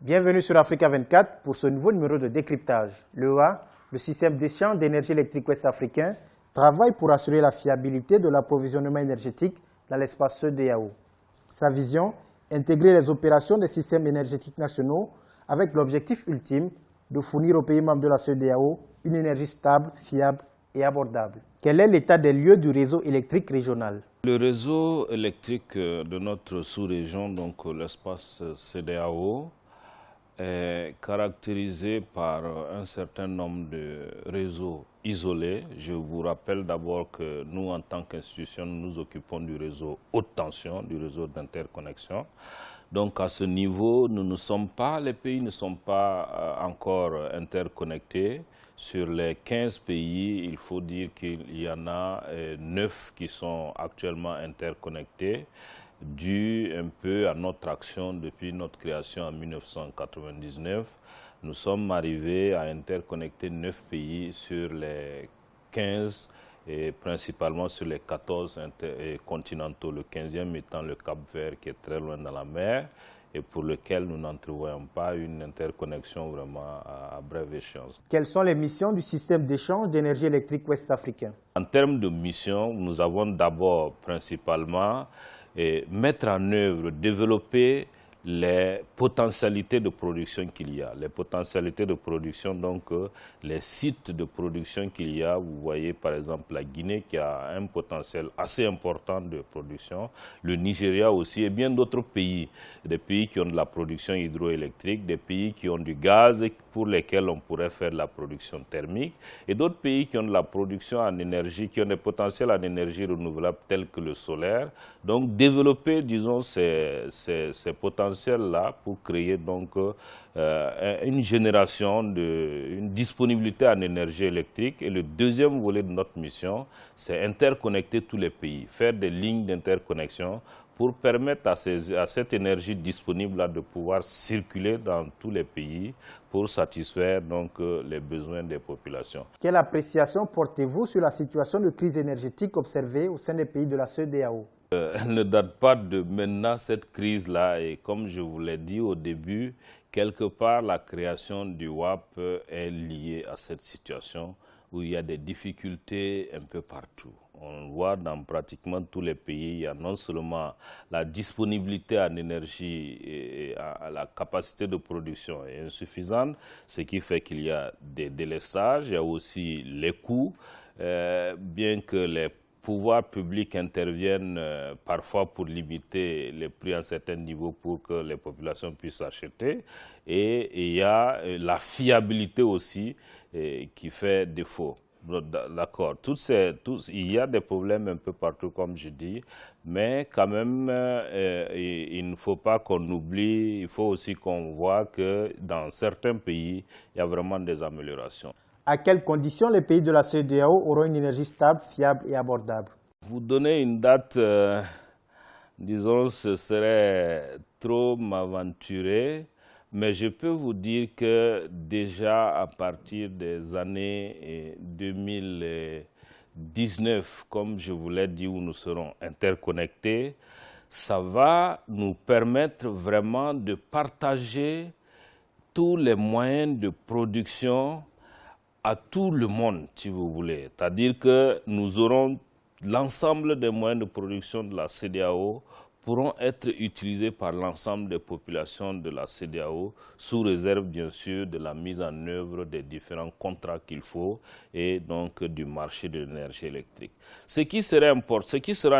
Bienvenue sur Africa 24 pour ce nouveau numéro de décryptage. L'EA, le système d'échange d'énergie électrique ouest-africain, travaille pour assurer la fiabilité de l'approvisionnement énergétique dans l'espace CEDEAO. Sa vision, intégrer les opérations des systèmes énergétiques nationaux avec l'objectif ultime de fournir aux pays membres de la CEDEAO une énergie stable, fiable et abordable. Quel est l'état des lieux du réseau électrique régional? Le réseau électrique de notre sous-région, donc l'espace CEDEAO, est caractérisé par un certain nombre de réseaux isolés. Je vous rappelle d'abord que nous, en tant qu'institution, nous nous occupons du réseau haute tension, du réseau d'interconnexion. Donc à ce niveau, les pays ne sont pas encore interconnectés. Sur les 15 pays, il faut dire qu'il y en a 9 qui sont actuellement interconnectés, dû un peu à notre action depuis notre création en 1999. Nous sommes arrivés à interconnecter 9 pays sur les 15 et principalement sur les 14 continentaux, le 15e étant le Cap-Vert qui est très loin dans la mer et pour lequel nous n'entrevoyons pas une interconnexion vraiment à brève échéance. Quelles sont les missions du système d'échange d'énergie électrique ouest-africain? En termes de missions, nous avons d'abord principalement mettre en œuvre, développer les potentialités de production qu'il y a. Les potentialités de production, donc les sites de production qu'il y a. Vous voyez par exemple la Guinée qui a un potentiel assez important de production, le Nigeria aussi et bien d'autres pays. Des pays qui ont de la production hydroélectrique, des pays qui ont du gaz pour lesquels on pourrait faire de la production thermique et d'autres pays qui ont de la production en énergie, qui ont des potentiels en énergie renouvelable tels que le solaire. Donc développer, disons, ces potentiels-là pour créer donc une génération, une disponibilité en énergie électrique. Et le deuxième volet de notre mission, c'est interconnecter tous les pays, faire des lignes d'interconnexion pour permettre à cette énergie disponible-là de pouvoir circuler dans tous les pays pour satisfaire donc les besoins des populations. Quelle appréciation portez-vous sur la situation de crise énergétique observée au sein des pays de la CEDEAO? Elle ne date pas de maintenant cette crise-là et comme je vous l'ai dit au début, quelque part la création du WAP est liée à cette situation où il y a des difficultés un peu partout. On voit dans pratiquement tous les pays, il y a non seulement la disponibilité en énergie et la capacité de production est insuffisante, ce qui fait qu'il y a des délestages, il y a aussi les coûts, bien que les pouvoirs publics interviennent parfois pour limiter les prix à un certain niveau pour que les populations puissent acheter. Et il y a la fiabilité aussi qui fait défaut. D'accord, il y a des problèmes un peu partout, comme je dis, mais quand même, il ne faut pas qu'on oublie, il faut aussi qu'on voit que dans certains pays, il y a vraiment des améliorations. À quelles conditions les pays de la CEDEAO auront une énergie stable, fiable et abordable? Vous donner une date, disons, ce serait trop m'aventurer, mais je peux vous dire que déjà à partir des années 2019, comme je vous l'ai dit, où nous serons interconnectés, ça va nous permettre vraiment de partager tous les moyens de production à tout le monde, si vous voulez. C'est-à-dire que nous aurons l'ensemble des moyens de production de la CEDEAO pourront être utilisés par l'ensemble des populations de la CEDEAO, sous réserve bien sûr de la mise en œuvre des différents contrats qu'il faut et donc du marché de l'énergie électrique. Ce qui sera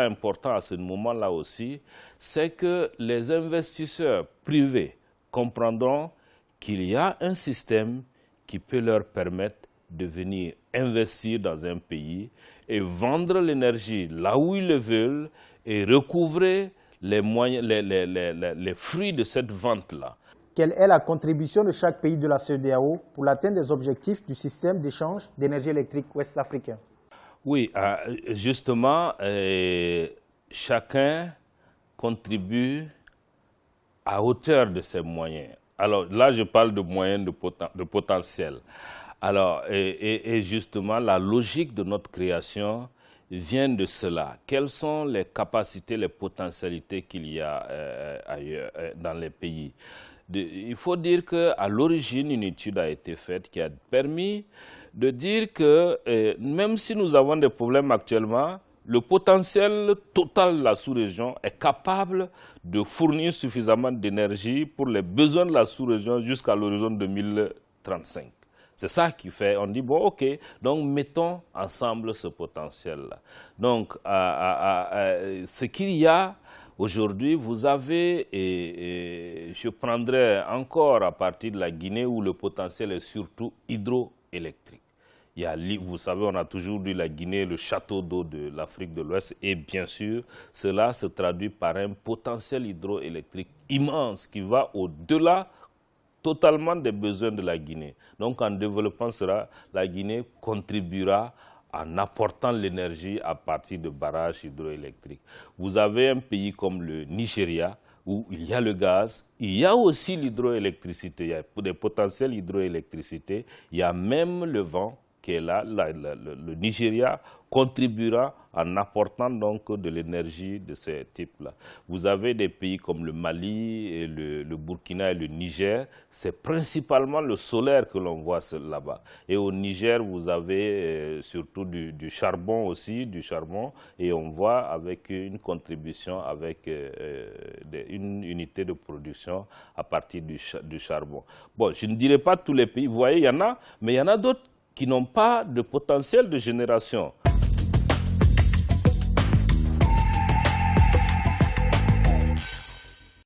important à ce moment-là aussi, c'est que les investisseurs privés comprendront qu'il y a un système qui peut leur permettre de venir investir dans un pays et vendre l'énergie là où ils le veulent et recouvrer les fruits de cette vente-là. Quelle est la contribution de chaque pays de la CEDEAO pour l'atteinte des objectifs du système d'échange d'énergie électrique ouest-africain? Oui, justement, chacun contribue à hauteur de ses moyens. Alors là, je parle de moyens de potentiel. Alors, et justement, la logique de notre création vient de cela. Quelles sont les capacités, les potentialités qu'il y a ailleurs, dans les pays? il faut dire qu'à l'origine, une étude a été faite qui a permis de dire que même si nous avons des problèmes actuellement, le potentiel total de la sous-région est capable de fournir suffisamment d'énergie pour les besoins de la sous-région jusqu'à l'horizon 2035. C'est ça qui fait, on dit, bon, ok, donc mettons ensemble ce potentiel-là. Donc, ce qu'il y a aujourd'hui, vous avez, et je prendrai encore à partir de la Guinée où le potentiel est surtout hydroélectrique. Vous savez, on a toujours dit la Guinée, le château d'eau de l'Afrique de l'Ouest, et bien sûr, cela se traduit par un potentiel hydroélectrique immense qui va au-delà totalement des besoins de la Guinée. Donc, en développant cela, la Guinée contribuera en apportant l'énergie à partir de barrages hydroélectriques. Vous avez un pays comme le Nigeria, où il y a le gaz, il y a aussi l'hydroélectricité, il y a des potentiels hydroélectricité, il y a même le vent qui est là, le Nigeria contribuera en apportant donc de l'énergie de ce type-là. Vous avez des pays comme le Mali, et le Burkina et le Niger, c'est principalement le solaire que l'on voit là-bas. Et au Niger, vous avez surtout du charbon aussi, et on voit avec une contribution, avec une unité de production à partir du charbon. Bon, je ne dirais pas tous les pays, vous voyez, il y en a, mais il y en a d'autres qui n'ont pas de potentiel de génération.